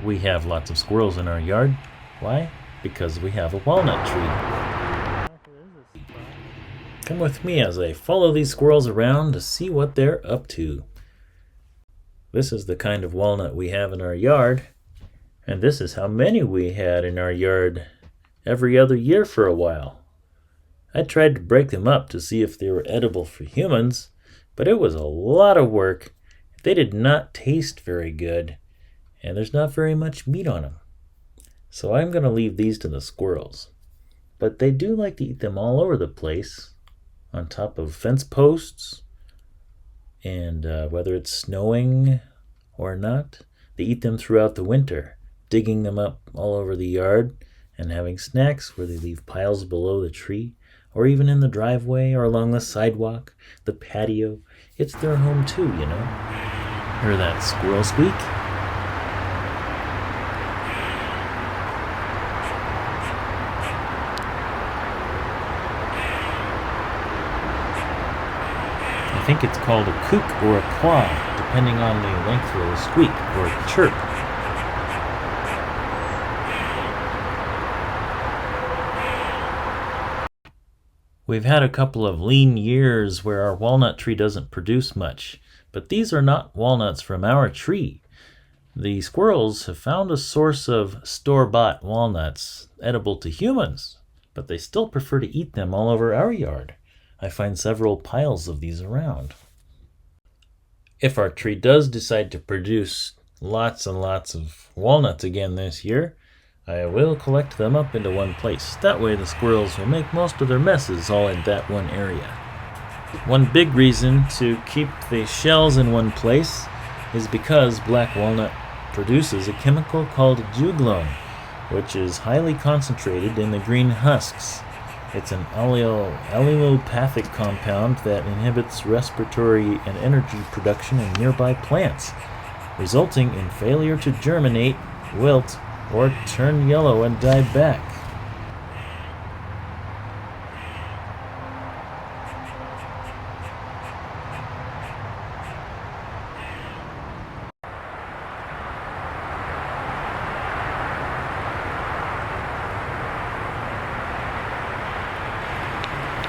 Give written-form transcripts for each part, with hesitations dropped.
We have lots of squirrels in our yard. Why? Because we have a walnut tree. Come with me as I follow these squirrels around to see what they're up to. This is the kind of walnut we have in our yard, and this is how many we had in our yard every other year for a while. I tried to break them up to see if they were edible for humans, but it was a lot of work. They did not taste very good, and there's not very much meat on them. So I'm going to leave these to the squirrels. But they do like to eat them all over the place, on top of fence posts, and whether it's snowing or not, they eat them throughout the winter, digging them up all over the yard and having snacks where they leave piles below the tree, or even in the driveway or along the sidewalk, the patio. It's their home too, you know. Hear that squirrel squeak? I think it's called a cook or a quaw, depending on the length of the squeak, or a chirp. We've had a couple of lean years where our walnut tree doesn't produce much, but these are not walnuts from our tree. The squirrels have found a source of store-bought walnuts edible to humans, but they still prefer to eat them all over our yard. I find several piles of these around. If our tree does decide to produce lots and lots of walnuts again this year, I will collect them up into one place. That way the squirrels will make most of their messes all in that one area. One big reason to keep the shells in one place is because black walnut produces a chemical called Juglone, which is highly concentrated in the green husks. It's an allelopathic compound that inhibits respiratory and energy production in nearby plants, resulting in failure to germinate, wilt, or turn yellow and die back.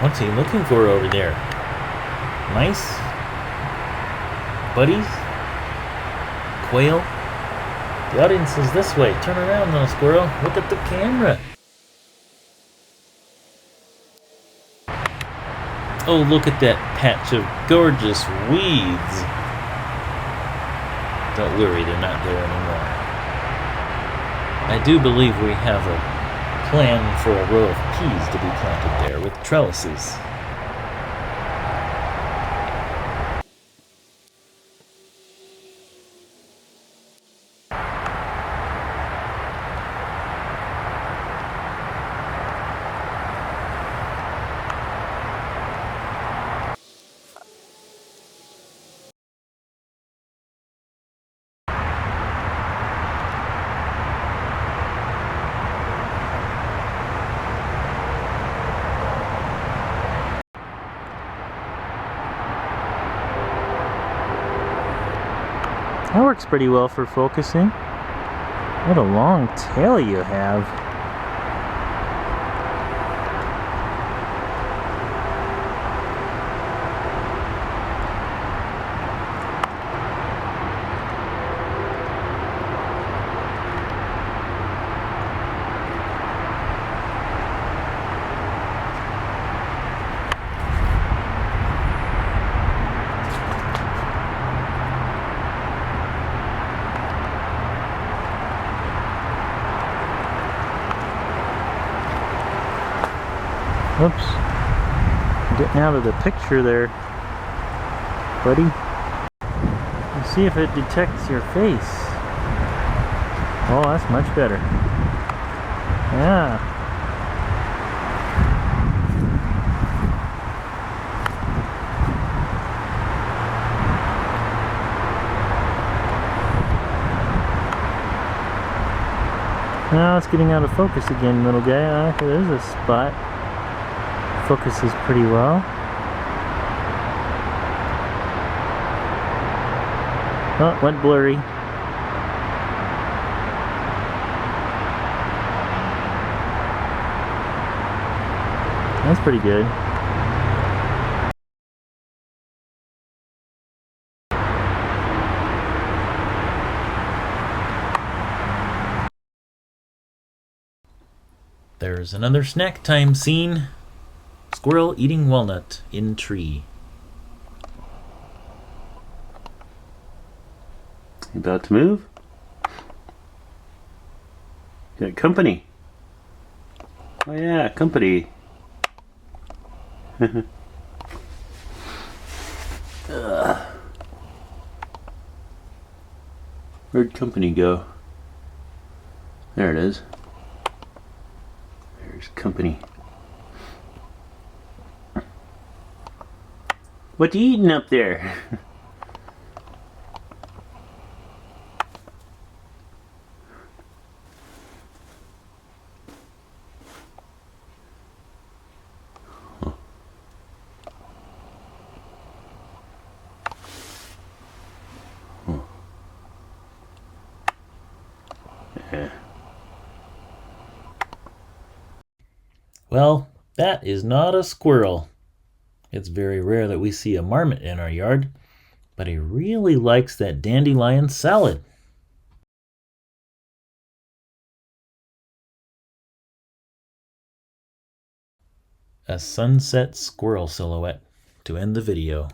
What's he looking for over there? Mice? Buddies? Quail? The audience is this way. Turn around now, squirrel. Look at the camera. Oh, look at that patch of gorgeous weeds. Don't worry, they're not there anymore. I do believe we have a plan for a row of peas to be planted there with trellises. That works pretty well for focusing. What a long tail you have. Whoops. Getting out of the picture there, buddy. Let's see if it detects your face. Oh, that's much better. Yeah. Now it's getting out of focus again, little guy. There's a spot. Focuses pretty well. Oh, went blurry. That's pretty good. There's another snack time scene. Squirrel eating walnut in tree. You about to move? Got company. Oh yeah, company. Where'd company go? There it is. There's company. What you eating up there? Yeah. Well, that is not a squirrel. It's very rare that we see a marmot in our yard, but he really likes that dandelion salad. A sunset squirrel silhouette to end the video.